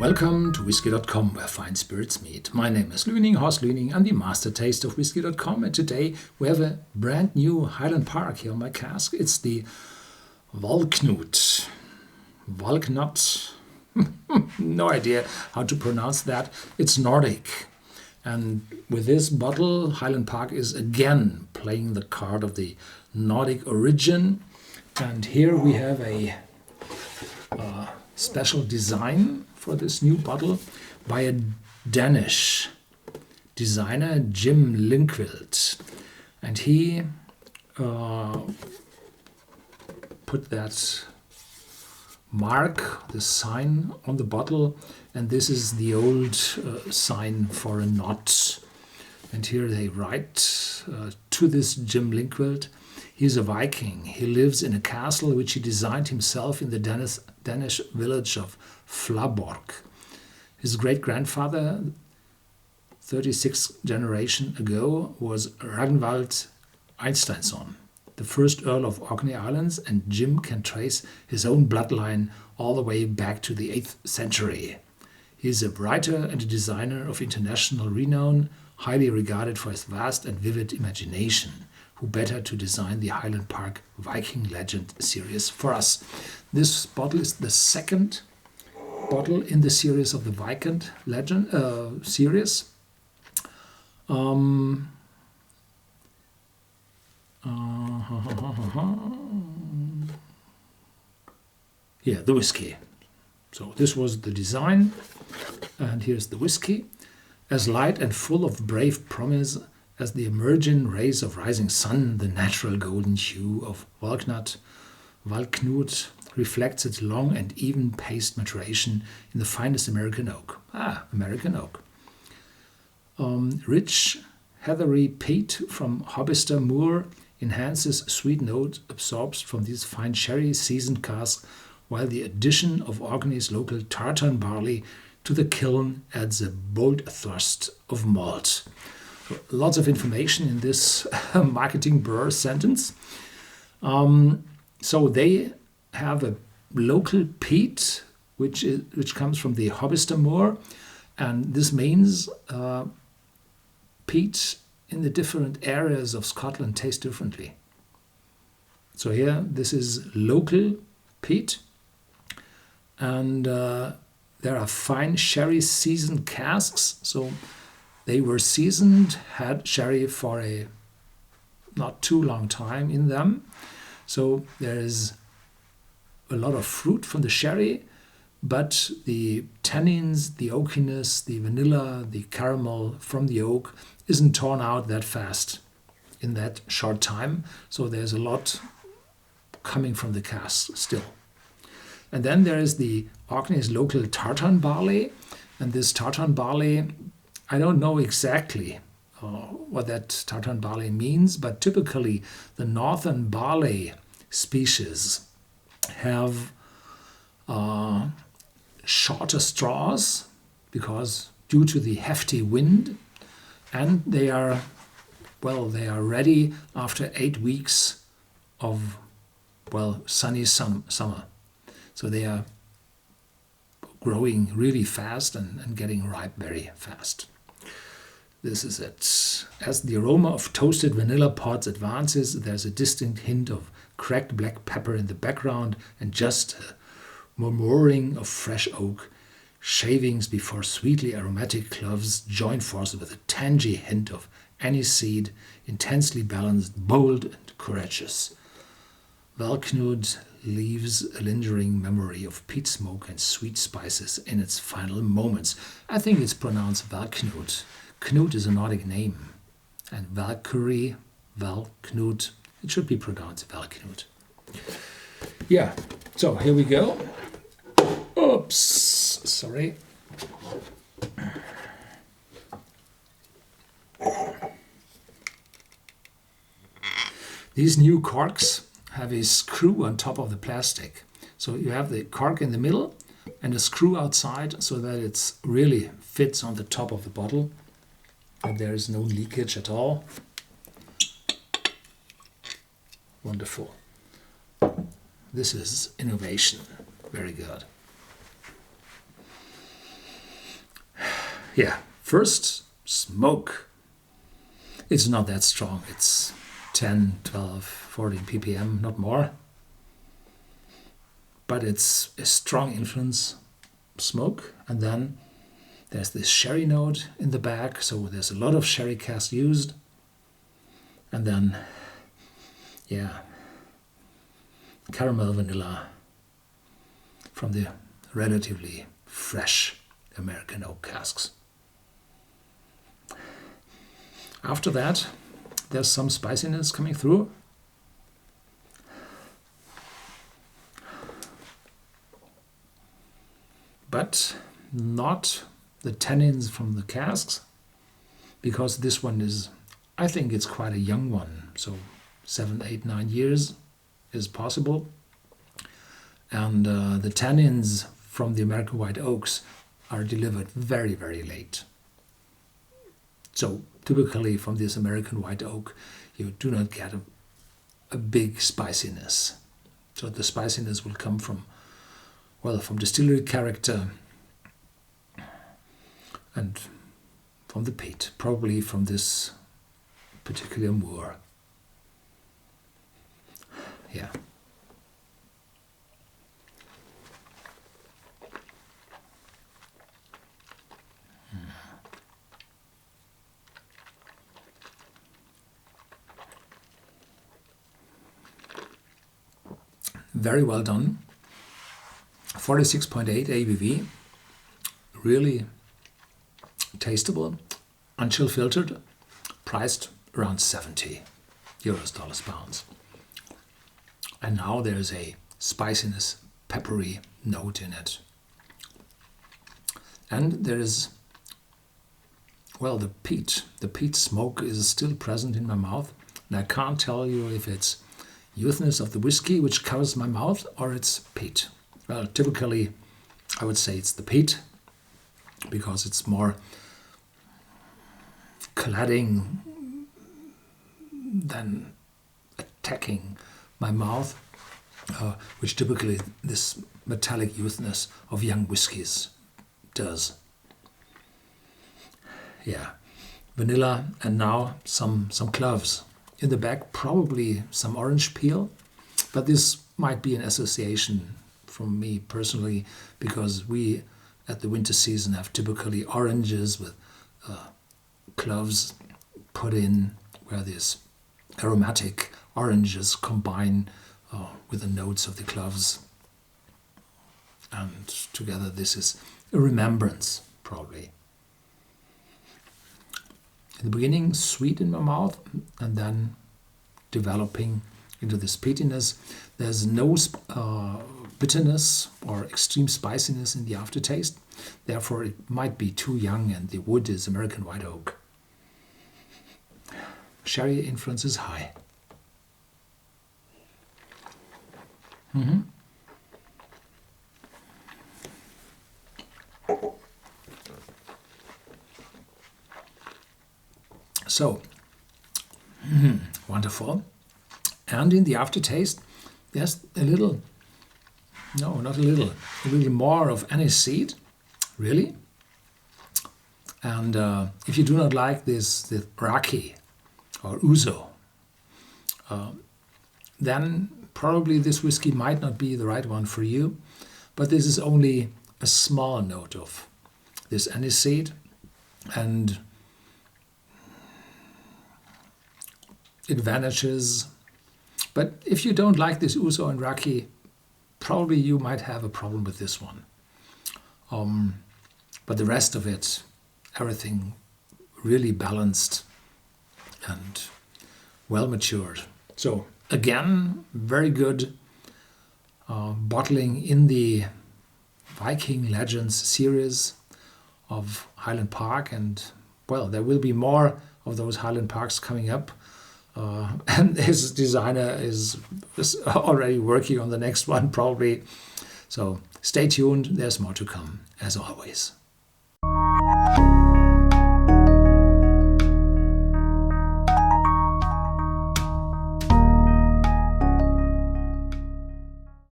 Welcome to Whisky.com, where fine spirits meet. My name is Horst Lüning. I'm the master taster of Whisky.com, and today we have a brand new Highland Park here on my cask. It's the Valknut. Valknut. No idea how to pronounce that. It's Nordic. And with this bottle, Highland Park is again playing the card of the Nordic origin. And here we have a special design for this new bottle by a Danish designer, Jim Linkwild. And he put that mark, the sign on the bottle, and this is the old sign for a knot. And here they write to this Jim Linkwild. He's a Viking. He lives in a castle which he designed himself in the Danish village of Flaborg. His great-grandfather, 36th generation ago, was Ragnvald Einsteinsson, the first Earl of Orkney Islands, and Jim can trace his own bloodline all the way back to the 8th century. He is a writer and a designer of international renown, highly regarded for his vast and vivid imagination. Who better to design the Highland Park Viking Legend series for us? This bottle is the second bottle in the series of the Viking Legend series. Yeah, the whiskey. So this was the design, and here's the whiskey. As light and full of brave promise as the emerging rays of rising sun, the natural golden hue of Valknut reflects its long and even-paced maturation in the finest American oak. American oak. Rich, heathery peat from Hobbister Moor enhances sweet note absorbed from these fine sherry seasoned casks, while the addition of Orkney's local tartan barley to the kiln adds a bold thrust of malt. Lots of information in this marketing blur sentence. So they have a local peat, which comes from the Hobbister Moor, and this means peat in the different areas of Scotland taste differently. So here, this is local peat, and there are fine sherry seasoned casks. So they were seasoned, had sherry for a not too long time in them. So there is a lot of fruit from the sherry, but the tannins, the oakiness, the vanilla, the caramel from the oak isn't torn out that fast in that short time. So there's a lot coming from the cask still. And then there is the Orkney's local tartan barley. And this tartan barley, I don't know exactly what that tartan barley means, but typically the northern barley species have shorter straws because due to the hefty wind, and they are ready after 8 weeks of sunny summer. So they are growing really fast and getting ripe very fast. This is it. As the aroma of toasted vanilla pods advances, there's a distinct hint of cracked black pepper in the background and just a murmuring of fresh oak shavings before sweetly aromatic cloves join forces with a tangy hint of aniseed, intensely balanced, bold and courageous. Valknut leaves a lingering memory of peat smoke and sweet spices in its final moments. I think it's pronounced Valknut. Knut is a Nordic name, and Valkyrie, Valknut, it should be pronounced Valknut. Yeah, so here we go. Oops, sorry. These new corks have a screw on top of the plastic. So you have the cork in the middle and a screw outside so that it really fits on the top of the bottle. And there is no leakage at all. Wonderful. This is innovation. Very good. Yeah, first, smoke. It's not that strong. It's 10, 12, 14 ppm, not more. But it's a strong influence, smoke. And then there's this sherry note in the back, so there's a lot of sherry cask used. And then, yeah, caramel vanilla from the relatively fresh American oak casks. After that, there's some spiciness coming through. But not the tannins from the casks, because this one is, I think it's quite a young one, so 7, 8, 9 years is possible. And the tannins from the American white oaks are delivered very, very late. So typically from this American white oak, you do not get a big spiciness. So the spiciness will come from, well, from distillery character and from the peat, probably from this particular moor. Yeah. Very well done. 46.8 ABV. Really tasteable, unchill filtered, priced around 70 euros, dollars, pounds. And now there's a spiciness, peppery note in it. And there is, well, the peat smoke is still present in my mouth. And I can't tell you if it's youthness of the whiskey which covers my mouth or it's peat. Well, typically I would say it's the peat, because it's more cladding than attacking my mouth, which typically this metallic youthness of young whiskies does. Yeah, vanilla, and now some cloves. In the back, probably some orange peel, but this might be an association from me personally, because we at the winter season have typically oranges with cloves put in, where these aromatic oranges combine with the notes of the cloves. And together this is a remembrance, probably. In the beginning, sweet in my mouth, and then developing into this peatiness. There's no bitterness or extreme spiciness in the aftertaste. Therefore, it might be too young, and the wood is American white oak. Sherry influence is high. So, wonderful. And in the aftertaste, there's a little, no, not a little more of aniseed, really. And if you do not like the raki or ouzo, then probably this whiskey might not be the right one for you. But this is only a small note of this aniseed, and it vanishes. But if you don't like this ouzo and raki, probably you might have a problem with this one. But the rest of it, everything really balanced and well matured. So again, very good bottling in the Viking Legends series of Highland Park, and well, there will be more of those Highland Parks coming up. And his designer is already working on the next one, probably. So stay tuned, there's more to come, as always.